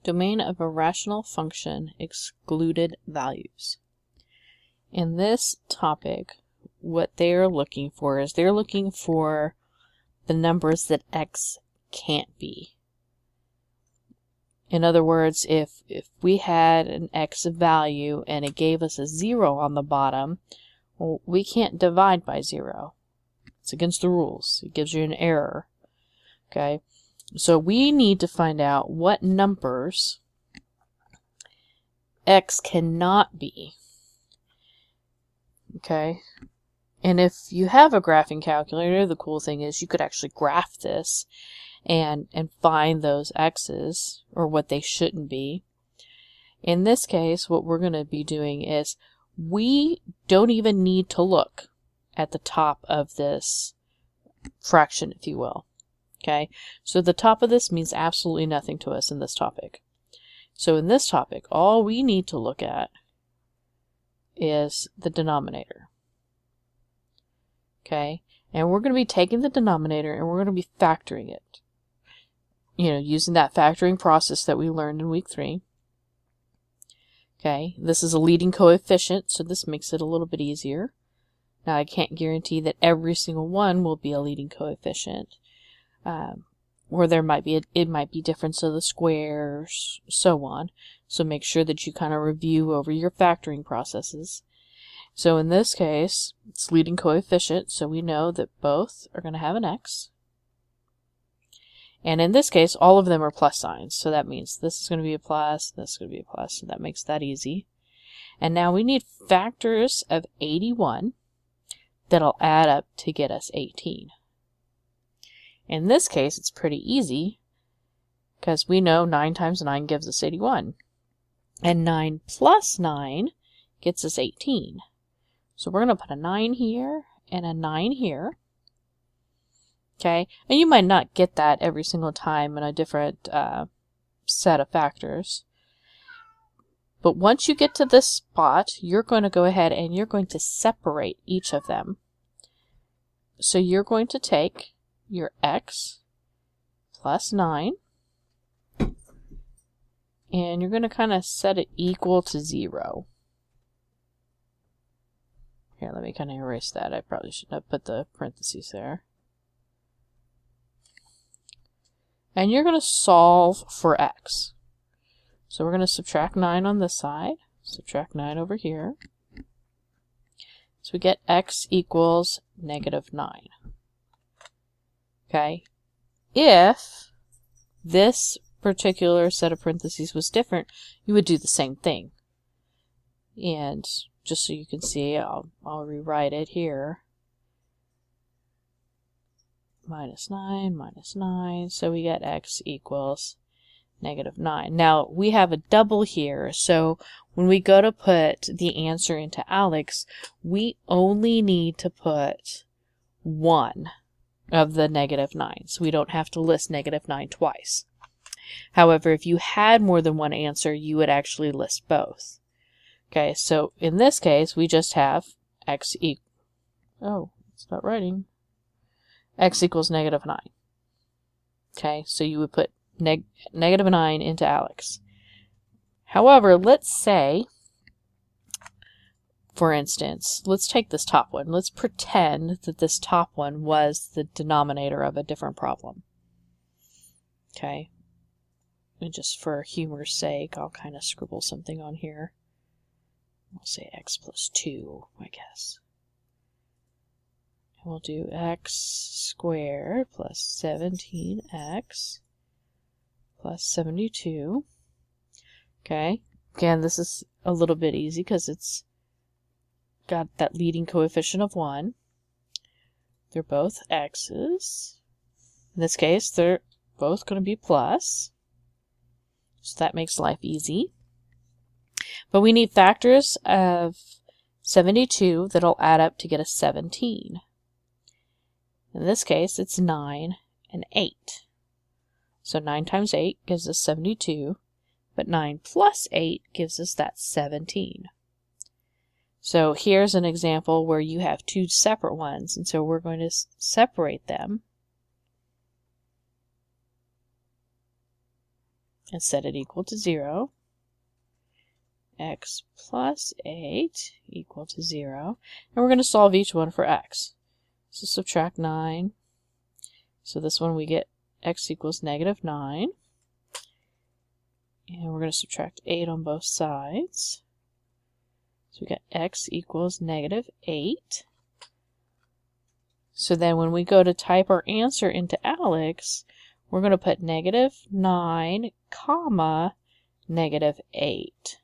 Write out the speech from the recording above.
Domain of a rational function, excluded values. In this topic, what they are looking for is they're looking for the numbers that x can't be. In other words, if we had an x value and it gave us a 0 on the bottom, well, we can't divide by 0. It's against the rules. It gives you an error. Okay? So we need to find out what numbers x cannot be. Okay? And if you have a graphing calculator, the cool thing is you could actually graph this and find those x's, or what they shouldn't be. In this case, what we're going to be doing is we don't even need to look at the top of this fraction, if you will. Okay, so the top of this means absolutely nothing to us in this topic. So in this topic, all we need to look at is the denominator. Okay, and we're going to be taking the denominator and we're going to be factoring it. You know, using that factoring process that we learned in week 3. Okay, this is a leading coefficient, so this makes it a little bit easier. Now, I can't guarantee that every single one will be a leading coefficient. Or there might be it might be difference of the squares, so on. So make sure that you kind of review over your factoring processes. So in this case, it's leading coefficient, so we know that both are going to have an x. And in this case, all of them are plus signs, so that means this is going to be a plus, this is going to be a plus, so that makes that easy. And now we need factors of 81 that'll add up to get us 18. In this case, it's pretty easy because we know 9 times 9 gives us 81. And 9 plus 9 gets us 18. So we're going to put a 9 here and a 9 here. Okay, and you might not get that every single time in a different set of factors. But once you get to this spot, you're going to go ahead and you're going to separate each of them. So you're going to take your x plus 9, and you're going to kind of set it equal to 0. Here, let me kind of erase that. I probably shouldn't have put the parentheses there. And you're going to solve for x. So we're going to subtract 9 on this side, subtract 9 over here. So we get x equals -9. Okay, if this particular set of parentheses was different, you would do the same thing. And just so you can see, I'll rewrite it here. -9, -9, so we get x equals -9. Now, we have a double here, so when we go to put the answer into Alex, we only need to put 1 of the -9, so we don't have to list -9 twice. However, if you had more than one answer, you would actually list both. Okay, so in this case, we just have x equals, oh, it's not writing, x equals -9. Okay, so you would put -9 into Alex. However, let's say, for instance, let's take this top one. Let's pretend that this top one was the denominator of a different problem. Okay, and just for humor's sake, I'll kind of scribble something on here. I'll say x plus 2, I guess. We'll do x squared plus 17x plus 72. Okay, again, this is a little bit easy because it's got that leading coefficient of 1. They're both x's. In this case, they're both going to be plus. So that makes life easy. But we need factors of 72 that'll add up to get us 17. In this case, it's 9 and 8. So 9 times 8 gives us 72, but 9 plus 8 gives us that 17. So here's an example where you have two separate ones, and so we're going to separate them. and set it equal to 0. X plus 8 equal to 0. And we're going to solve each one for x. So subtract 9. So this one we get x equals negative 9. And we're going to subtract 8 on both sides. So we got x equals negative 8. So then when we go to type our answer into Alex, we're going to put negative 9, comma, negative 8.